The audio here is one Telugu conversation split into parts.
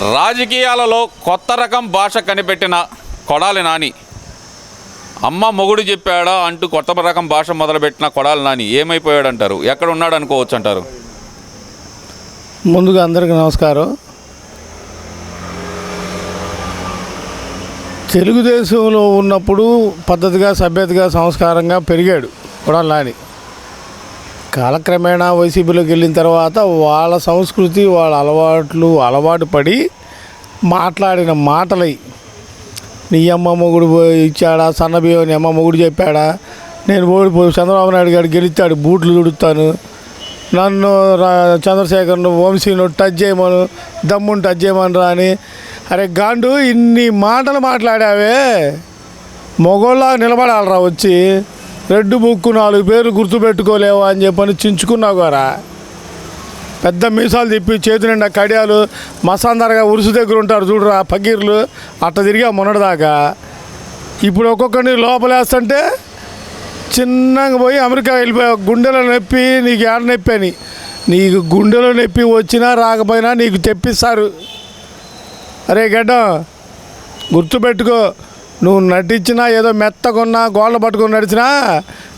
రాజకీయాలలో కొత్త రకం భాష కనిపెట్టిన కొడాలి నాని అమ్మ మొగుడు చెప్పాడా అంటూ కొత్త రకం భాష మొదలుపెట్టిన కొడాలి నాని ఏమైపోయాడంటారు? ఎక్కడ ఉన్నాడు అనుకోవచ్చు అంటారు? ముందుగా అందరికీ నమస్కారం. తెలుగుదేశంలో ఉన్నప్పుడు పద్ధతిగా, సభ్యతగా, సంస్కారంగా పెరిగాడు కొడాలి నాని. కాలక్రమేణా వైసీపీలోకి వెళ్ళిన తర్వాత వాళ్ళ సంస్కృతి, వాళ్ళ అలవాటు పడి మాట్లాడిన మాటలై నీ అమ్మ మొగుడు ఇచ్చాడా, సన్నబియ్యం నీ అమ్మ మొగుడు చెప్పాడా, నేను ఓడిపోయి చంద్రబాబు నాయుడు గారు గెలిచాడు బూట్లు తుడుతాను, నన్ను చంద్రశేఖర్ను వంశీను టచ్ చేయమను, దమ్మును టచ్ చేయమని రా అని. అరే గాండు, ఇన్ని మాటలు మాట్లాడావే, మొగోళ్ళ నిలబడాలరా వచ్చి, రెడ్డు బుక్కు 4 పేర్లు గుర్తుపెట్టుకోలేవా అని చెప్పని చించుకున్నావు గారా. పెద్ద మీసాలు తిప్పి చేతి నిండా కడియాలు మసాందరగా ఉరుసు దగ్గర ఉంటారు చూడరా పకీర్లు, అట్ట తిరిగా మొన్నటిదాకా. ఇప్పుడు ఒక్కొక్కరిని లోపలేస్తుంటే చిన్నగా పోయి అమెరికా వెళ్ళిపోయావు. గుండెలో నొప్పి, నీకు ఏడ నొప్పి అని. నీకు గుండెలో నొప్పి వచ్చినా రాకపోయినా నీకు తెప్పిస్తారు. అరే గడ్డం, గుర్తుపెట్టుకో, నువ్వు నటించినా ఏదో మెత్తకున్నా గోళ్ళ పట్టుకొని నడిచినా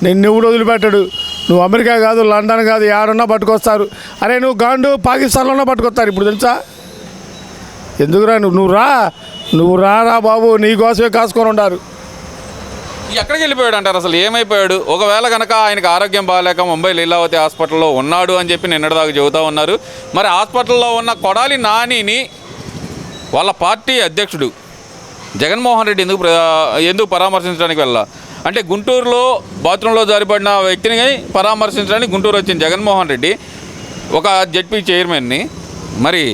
నిన్ను ఎవడు వదిలిపెట్టాడు. నువ్వు అమెరికా కాదు, లండన్ కాదు, ఏడున్నా పట్టుకొస్తారు. అరే నువ్వు గాండు పాకిస్తాన్లోనే పట్టుకొస్తారు ఇప్పుడు, తెలుసా? ఎందుకురా నువ్వు రారా బాబు, నీకోసమే కాసుకొని ఉంటారు. ఎక్కడికి వెళ్ళిపోయాడు అంటారు? అసలు ఏమైపోయాడు? ఒకవేళ కనుక ఆయనకు ఆరోగ్యం బాగాలేక ముంబై లీలావతి హాస్పిటల్లో ఉన్నాడు అని చెప్పి నిన్నటిదాకా చెబుతూ ఉన్నారు. మరి హాస్పిటల్లో ఉన్న కొడాలి నానిని వాళ్ళ పార్టీ అధ్యక్షుడు జగన్మోహన్ రెడ్డి ఎందుకు పరామర్శించడానికి వెళ్ళా అంటే, గుంటూరులో బాత్రూంలో జారిపడిన వ్యక్తిని పరామర్శించడానికి గుంటూరు వచ్చిన జగన్మోహన్ రెడ్డి ఒక జెడ్పీ చైర్మన్ని, మరి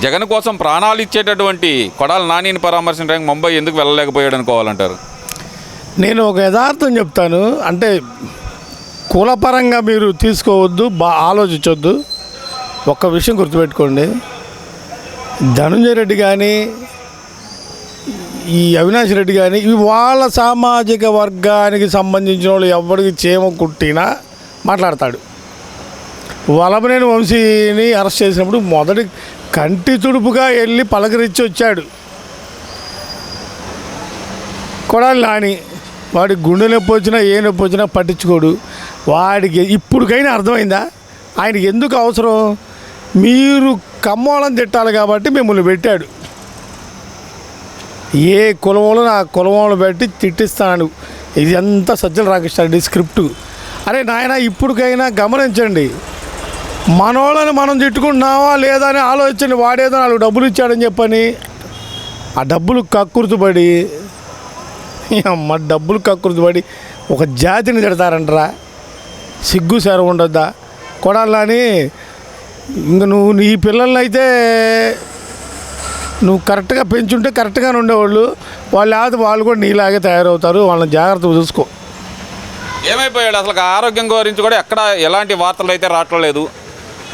జగన్ కోసం ప్రాణాలు ఇచ్చేటటువంటి కొడాలి నానిని పరామర్శించడానికి ముంబై ఎందుకు వెళ్ళలేకపోయాడు అనుకోవాలంటారు? నేను ఒక యథార్థం చెప్తాను. అంటే కులపరంగా మీరు తీసుకోవద్దు, ఆలోచించవద్దు. ఒక్క విషయం గుర్తుపెట్టుకోండి, ధనుంజయ రెడ్డి కానీ ఈ అవినాష్ రెడ్డి కానీ వాళ్ళ సామాజిక వర్గానికి సంబంధించిన వాళ్ళు ఎవరికి చేమ కుట్టినా మాట్లాడతాడు. వలభనేని వంశీని అరెస్ట్ చేసినప్పుడు మొదటి కంటి తుడుపుగా వెళ్ళి పలకరించి వచ్చాడు కొడాలి నాని. వాడికి గుండె నొప్పి వచ్చినా ఏ నొప్పి వచ్చినా పట్టించుకోడు. వాడికి ఇప్పుడుకైనా అర్థమైందా ఆయనకి ఎందుకు అవసరం? మీరు కమ్మోళం తిట్టాలి కాబట్టి మిమ్మల్ని పెట్టాడు. ఏ కులంలో ఆ కులంలో పెట్టి తిట్టిస్తాను. ఇది అంతా సజ్జల రామకృష్ణారెడ్డి స్క్రిప్టు. అరే నాయన, ఇప్పటికైనా గమనించండి, మనోళ్ళని మనం తిట్టుకుంటున్నావా లేదా అని ఆలోచించండి. వాడేదో 4 డబ్బులు ఇచ్చాడని చెప్పని ఆ డబ్బులు కక్కుర్తుపడి డబ్బులు కక్కుర్తుపడి ఒక జాతిని తిడతారంటరా. సిగ్గు సేర ఉండొద్దా? కొడాలని ఇంక నువ్వు నీ పిల్లల్ని అయితే నువ్వు కరెక్ట్గా పెంచుంటే కరెక్ట్గానే ఉండేవాళ్ళు. వాళ్ళు కూడా నీలాగే తయారవుతారు. వాళ్ళని జాగ్రత్తగా చూసుకో. ఏమైపోయాడు అసలు? ఆరోగ్యం గురించి కూడా ఎక్కడ ఎలాంటి వార్తలు అయితే రావట్లేదు.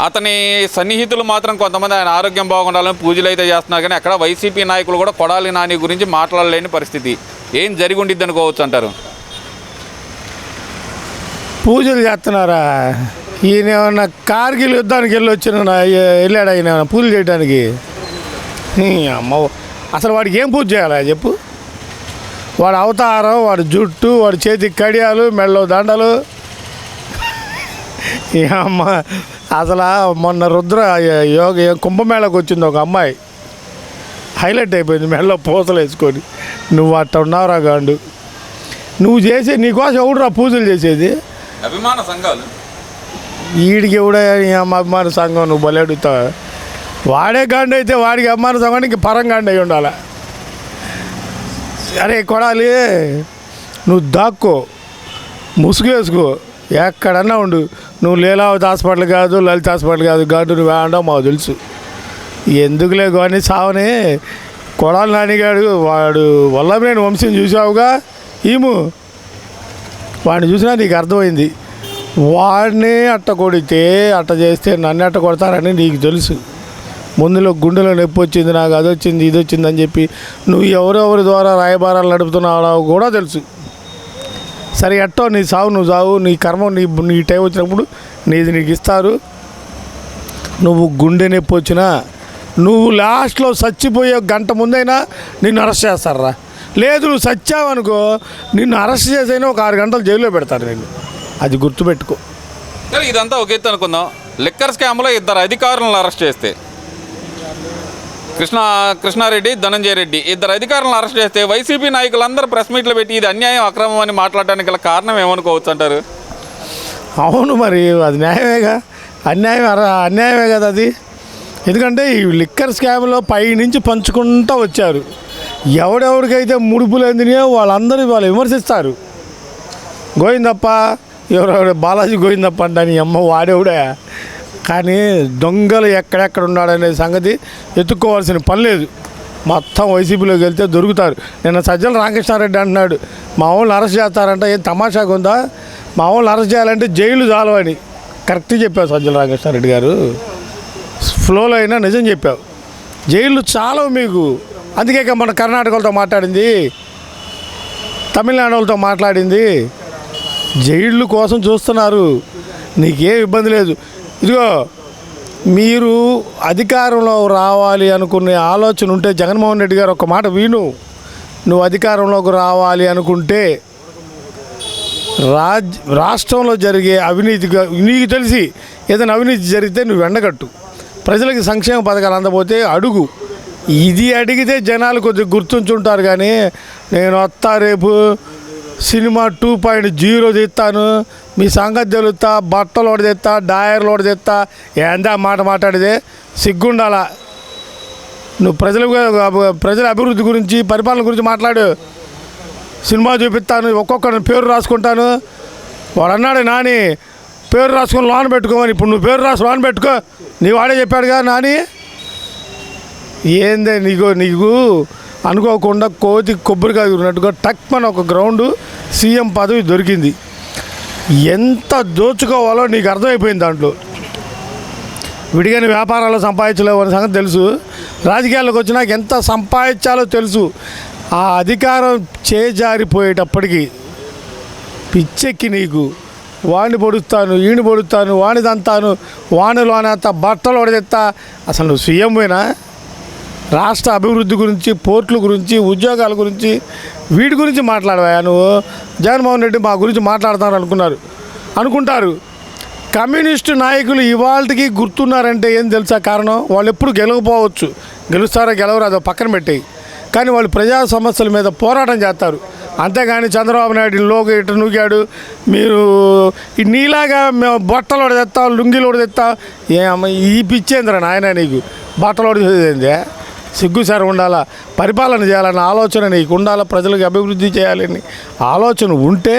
అతని సన్నిహితులు మాత్రం కొంతమంది ఆయన ఆరోగ్యం బాగుండాలని పూజలు అయితే చేస్తున్నారు, కానీ అక్కడ వైసీపీ నాయకులు కూడా కొడాలి నాని గురించి మాట్లాడలేని పరిస్థితి. ఏం జరిగి ఉండిద్ది అనుకోవచ్చు అంటారు? పూజలు చేస్తున్నారా? ఈయన ఏమన్నా కార్గిల్ యుద్ధానికి వెళ్ళాడు ఆయన ఏమన్నా పూజలు చేయడానికి? అమ్మ, అసలు వాడికి ఏం పూజ చేయాలా చెప్పు? వాడు అవతారం, వాడి జుట్టు, వాడి చేతికి కడియాలు, మెడలో దండలు. అమ్మ, అసలు మొన్న రుద్ర కుంభమేళకు వచ్చింది ఒక అమ్మాయి, హైలైట్ అయిపోయింది మెడలో పూసలు వేసుకొని. నువ్వు అట్ట ఉన్నావురా గాండు. నువ్వు చేసే నీకోసం ఎవడురా పూజలు చేసేది? అభిమాన సంఘాలు. వీడికి ఎవడే అభిమాన సంఘం? నువ్వు బలి అడుగుతావు. వాడే గాండు అయితే వాడికి అభిమాన సంఘానికి పరంగాండి అయి ఉండాలి. అరే కొడాలి, నువ్వు దాక్కో, ముసుగు వేసుకో, ఎక్కడన్నా ఉండు. నువ్వు లీలావతి హాస్పిటల్ కాదు, లలిత హాస్పిటల్ కాదు, గాండు నువ్వు వేయండావు మాకు తెలుసు. ఎందుకులే కానీ సావని. కొడాలి నానిగాడు వాడు వల్లభనేని వంశీని చూసావుగా, వాడిని చూసినా నీకు అర్థమైంది. వాడిని అట్ట కొడితే, అట్ట చేస్తే నన్ను అట్ట కొడతారని నీకు తెలుసు. ముందులో గుండెలో నొప్పి వచ్చింది, నాకు అది వచ్చింది ఇది వచ్చిందని చెప్పి నువ్వు ఎవరెవరి ద్వారా రాయబారాలు నడుపుతున్నావు కూడా తెలుసు. సరే ఎట్టో నీ సావు నువ్వు సావు, నీ కర్మ నీ టైం వచ్చినప్పుడు నీది నీకు ఇస్తారు. నువ్వు గుండె నొప్పి వచ్చినా నువ్వు లాస్ట్లో చచ్చిపోయే గంట ముందైనా నిన్ను అరెస్ట్ చేస్తారా? లేదు నువ్వు చచ్చావనుకో నిన్ను అరెస్ట్ చేసైనా ఒక 6 గంటలు జైల్లో పెడతారు నేను. అది గుర్తుపెట్టుకో. సరే ఇదంతా ఒక ఎత్తు అనుకుందాం. లిక్కర్ స్కామ్లో 2 అధికారులను అరెస్ట్ చేస్తే, కృష్ణారెడ్డి, ధనంజయ రెడ్డి 2 అధికారులను అరెస్ట్ చేస్తే వైసీపీ నాయకులందరూ ప్రెస్ మీట్లు పెట్టి ఇది అన్యాయం, అక్రమం అని మాట్లాడడానికి గల కారణం ఏమనుకోవచ్చు అంటారు? అవును, మరి అది న్యాయమేగా. అన్యాయమే కదా అది. ఎందుకంటే ఈ లిక్కర్ స్కామ్లో పైనుంచి పంచుకుంటూ వచ్చారు. ఎవడెవరికైతే ముడుపులు అందినాయో వాళ్ళు విమర్శిస్తారు. గోవిందప్ప ఎవరెవరు బాలాజీ గోవిందప్ప అంటే నీ అమ్మ వాడేవుడే. కానీ దొంగలు ఎక్కడెక్కడ ఉన్నాడనే సంగతి ఎత్తుక్కోవాల్సిన పని లేదు. మొత్తం వైసీపీలోకి వెళ్తే దొరుకుతారు. నిన్న సజ్జల రామకృష్ణారెడ్డి అంటున్నాడు మా వాళ్ళని అరెస్ట్ చేస్తారంట. ఏం తమాషాగా ఉందా? మా వాళ్ళని అరెస్ట్ చేయాలంటే జైలు చాలవని కరెక్ట్గా చెప్పావు సజ్జల రామకృష్ణారెడ్డి గారు. ఫ్లోలో అయినా నిజం చెప్పావు. జైళ్ళు చాలవు మీకు. అందుకే మన కర్ణాటకలతో మాట్లాడింది, తమిళనాడు వాళ్ళతో మాట్లాడింది. జైళ్ళు కోసం చూస్తున్నారు. నీకేం ఇబ్బంది లేదు. ఇదిగో మీరు అధికారంలో రావాలి అనుకునే ఆలోచన ఉంటే జగన్మోహన్ రెడ్డి గారు ఒక మాట విను. నువ్వు అధికారంలోకి రావాలి అనుకుంటే రాష్ట్రంలో జరిగే అవినీతిగా నీకు తెలిసి ఏదైనా అవినీతి జరిగితే నువ్వు ఎండగట్టు. ప్రజలకి సంక్షేమ పథకాలు అందబోతే అడుగు. ఇది అడిగితే జనాలు కొద్దిగా గుర్తుంచుంటారు. కానీ నేను వస్తా రేపు సినిమా 2.0 తెస్తాను, మీ సంగతి తెలుస్తా, బట్టలు ఒకటి తెస్తా, డాయర్లు ఒకటి తెస్తా, ఏందా మాట మాట్లాడితే సిగ్గుండాలా. నువ్వు ప్రజల అభివృద్ధి గురించి, పరిపాలన గురించి మాట్లాడు. సినిమా చూపిస్తాను, ఒక్కొక్కరిని పేరు రాసుకుంటాను. వాడు అన్నాడు నాని పేరు రాసుకొని లోన్ పెట్టుకోమని. ఇప్పుడు నువ్వు పేరు రాసి లోన్ పెట్టుకో. నీ వాడే చెప్పాడుగా నాని. ఏందే నీకు అనుకోకుండా కోతి కొబ్బరికాయ ఉన్నట్టుగా టక్మని ఒక గ్రౌండ్ సీఎం పదవి దొరికింది. ఎంత దోచుకోవాలో నీకు అర్థమైపోయింది. దాంట్లో విడిగాని వ్యాపారాలు సంపాదించలేవు అనే సంగతి తెలుసు. రాజకీయాల్లోకి వచ్చినాక ఎంత సంపాదించాలో తెలుసు. ఆ అధికారం చేజారిపోయేటప్పటికి పిచ్చెక్కి నీకు వాడిని పొడుస్తాను, ఈయన పొడుస్తాను, వాడిని తంతాను, వాడిలోనేస్తా, బట్టలు ఒడదెత్తా. అసలు నువ్వు సీఎం పోయినా రాష్ట్ర అభివృద్ధి గురించి, పోర్టుల గురించి, ఉద్యోగాల గురించి, వీటి గురించి మాట్లాడవా నువ్వు? జగన్మోహన్ రెడ్డి మా గురించి మాట్లాడతారు అనుకుంటారు. కమ్యూనిస్టు నాయకులు ఇవాళకి గుర్తున్నారంటే ఏం తెలుసా కారణం? వాళ్ళు ఎప్పుడు గెలవకపోవచ్చు, గెలుస్తారో గెలవరో అదో పక్కన పెట్టేయి. కానీ వాళ్ళు ప్రజా సమస్యల మీద పోరాటం చేస్తారు. అంతేగాని చంద్రబాబు నాయుడు లోకి ఇటు నూగాడు, మీరు నీలాగా మేము బట్టలు ఒకటి తెస్తాం, లుంగీలు ఒకటి తెస్తాం. ఈ పిచ్చేంద్ర నాయన నీకు బట్టలు ఒకటి చేసేది. సిగ్గుసారి ఉండాలా. పరిపాలన చేయాలన్న ఆలోచన నీకు ఉండాలా. ప్రజలకు అభివృద్ధి చేయాలని ఆలోచన ఉంటే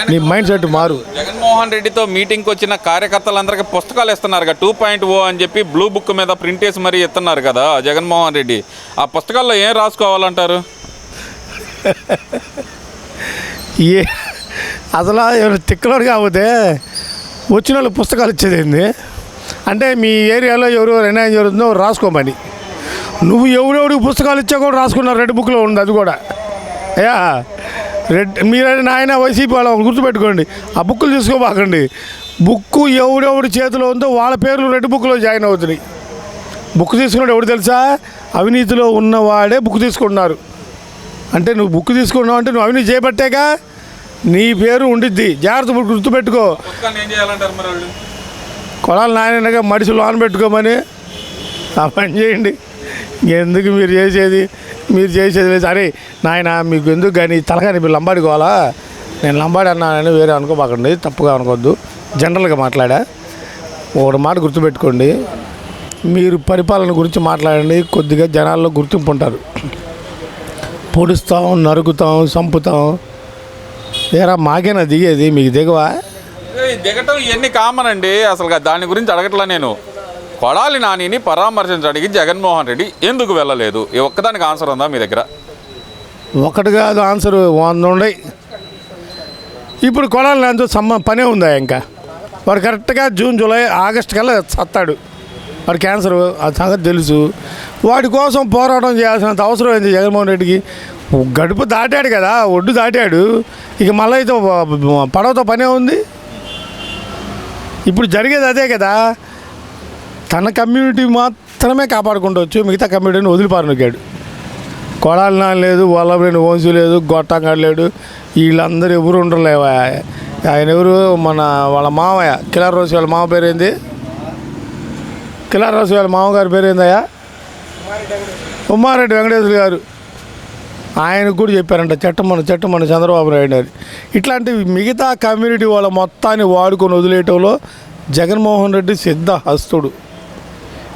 నీ మైండ్ సెట్ మారు. జగన్మోహన్ రెడ్డితో మీటింగ్కి వచ్చిన కార్యకర్తలందరికీ పుస్తకాలు ఇస్తున్నారు కదా 2.0 అని చెప్పి బ్లూ బుక్ మీద ప్రింట్ వేసి మరీ ఇస్తున్నారు కదా జగన్మోహన్ రెడ్డి. ఆ పుస్తకాల్లో ఏం రాసుకోవాలంటారు? అసలు ఏమైనా తిక్కలోడు కాకపోతే వచ్చిన వాళ్ళు పుస్తకాలు ఇచ్చేదేంది అంటే మీ ఏరియాలో ఎవరు అన్యాయం జరుగుతుందో రాసుకోమని. నువ్వు ఎవరెవరికి పుస్తకాలు ఇచ్చా కూడా రాసుకున్నారు. రెడ్ బుక్లో ఉంది అది కూడా. మీరైనా నాయన వైసీపీ వాళ్ళ గుర్తుపెట్టుకోండి. ఆ బుక్కులు తీసుకోబాకండి. బుక్కు ఎవరెవరి చేతిలో ఉందో వాళ్ళ పేర్లు రెడ్ బుక్లో జాయిన్ అవుతున్నాయి. బుక్ తీసుకున్నాడు ఎవడు తెలుసా? అవినీతిలో ఉన్నవాడే బుక్ తీసుకుంటున్నారు. అంటే నువ్వు బుక్ తీసుకున్నావు అంటే నువ్వు అవినీతి చేయబట్టేగా నీ పేరు ఉండిద్ది. జాగ్రత్త గుర్తుపెట్టుకో. కొడాలి నాయనగా మడిసి లోన్ పెట్టుకోమని ఆ పని చేయండి. ఎందుకు మీరు చేసేది లేదు. సరే నాయన మీకు ఎందుకు కానీ తలకాని మీరు లంబాడుకోవాలా? నేను లంబాడి అన్నానని వేరే అనుకోబాకండి, తప్పుగా అనుకోవద్దు. జనరల్గా మాట్లాడా. ఒక మాట గుర్తుపెట్టుకోండి, మీరు పరిపాలన గురించి మాట్లాడండి, కొద్దిగా జనాల్లో గుర్తింపు ఉంటారు. పొడుస్తాం, నరుకుతాం, చంపుతాం. ఏరా మాకేనా దిగేది, మీకు దిగవా? దిగటం ఇవన్నీ కామన్ అండి. అసలు దాని గురించి అడగట్లా నేను. కొడాలి నానిని పరామర్శించడానికి జగన్మోహన్ రెడ్డి ఎందుకు వెళ్ళలేదు? ఈ ఒక్కదానికి ఆన్సర్ ఉందా మీ దగ్గర? ఒకటి కాదు ఆన్సర్ 100 ఉన్నాయి. ఇప్పుడు కొడాలి నానితో పనే ఉందా? ఇంకా వాడు కరెక్ట్గా జూన్, జూలై, ఆగస్టు కల్లా చస్తాడు. వాడు క్యాన్సర్, ఆ సంగతి తెలుసు. వాడి కోసం పోరాటం చేయాల్సినంత అవసరం ఏంది జగన్మోహన్ రెడ్డికి? గడుపు దాటాడు కదా, ఒడ్డు దాటాడు. ఇక మళ్ళీ అయితే పడవతో పనే ఉంది. ఇప్పుడు జరిగేది అదే కదా. తన కమ్యూనిటీ ఇతనమే కాపాడుకుంటూ వచ్చి మిగతా కమిటీని వదిలిపారు నొక్కాడు. కొడాలి నాన్న లేదు, వల్లభనేని వంశీ లేదు, గొట్టంగాడు లేడు, వీళ్ళందరూ ఎవరు ఉండలేవా. ఆయన ఎవరు, వాళ్ళ మామయ్య కిలార్ రోసి వాళ్ళ మామ పేరేంది, కిలార్ రోసి వాళ్ళ మామగారి పేరేందయ్యా, ఉమ్మారెడ్డి వెంకటేశ్వర గారు. ఆయనకు కూడా చెప్పారంట చెట్టమని చంద్రబాబు నాయుడు గారు. ఇట్లాంటి మిగతా కమ్యూనిటీ వాళ్ళ మొత్తాన్ని వాడుకొని వదిలేయటంలో జగన్మోహన్ రెడ్డి సిద్ధ హస్తుడు.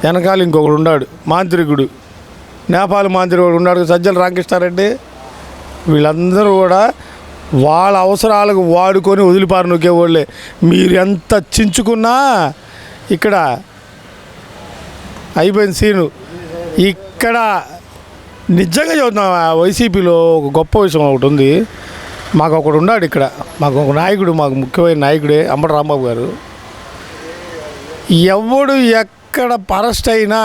వెనకాల ఇంకొకడు ఉన్నాడు మాంత్రికుడు, నేపాల్ మాంత్రికుడు ఉన్నాడు సజ్జల రామకృష్ణారెడ్డి. వీళ్ళందరూ కూడా వాళ్ళ అవసరాలకు వాడుకొని వదిలిపారు నొక్కేవాళ్ళే. మీరు ఎంత చించుకున్నా ఇక్కడ అయిపోయింది సీను. ఇక్కడ నిజంగా చెబుతున్నాం, వైసీపీలో ఒక గొప్ప విషయం ఒకటి ఉంది. మాకు ఒకడు ఉన్నాడు ఇక్కడ, మాకు ఒక నాయకుడు, మాకు ముఖ్యమైన నాయకుడే అంబటి రాంబాబు గారు. ఎవడు ఎక్కడ అరెస్ట్ అయినా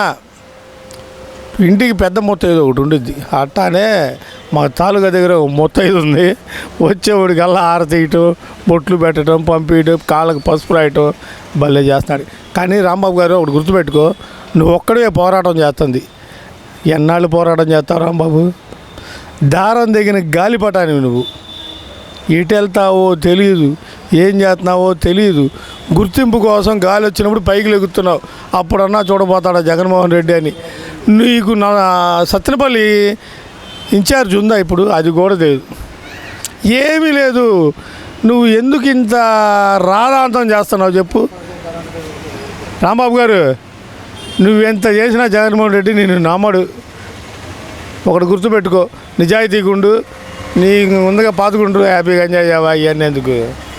ఇంటికి పెద్ద ముత్తైదు ఒకటి ఉండిద్ది. అట్టానే మా తాలూకా దగ్గర ముత్తైదు ఉంది. వచ్చేవాడికల్లా ఆరతీయటం, బొట్లు పెట్టడం, పంపించడం, కాళ్ళకు పసుపు రాయటం భలే చేస్తున్నాడు. కానీ రాంబాబు గారు ఒకటి గుర్తుపెట్టుకో, నువ్వు ఒక్కడే పోరాటం చేస్తుంది. ఎన్నాళ్ళు పోరాటం చేస్తావు రాంబాబు? దారం దిగిన గాలిపటానివి నువ్వు. ఎటు వెళ్తావో తెలియదు, ఏం చేస్తున్నావో తెలియదు. గుర్తింపు కోసం గాలి వచ్చినప్పుడు పైకి లెగుతున్నావు. అప్పుడన్నా చూడబోతాడా జగన్మోహన్ రెడ్డి అని. నీకు సత్తెనపల్లి ఇన్ఛార్జ్ ఉందా ఇప్పుడు? అది కూడా తెలియదు, ఏమీ లేదు. నువ్వు ఎందుకు ఇంత రాధాంతం చేస్తున్నావు చెప్పు రాంబాబు గారు? నువ్వెంత చేసినా జగన్మోహన్ రెడ్డి నేను నమ్మడు. ఒకటి గుర్తుపెట్టుకో, నిజాయితీగుండు, నీ ముందుగా పాతుకుంటూ హ్యాపీగా ఎంజాయ్ చేయవా ఇవన్నీ ఎందుకు?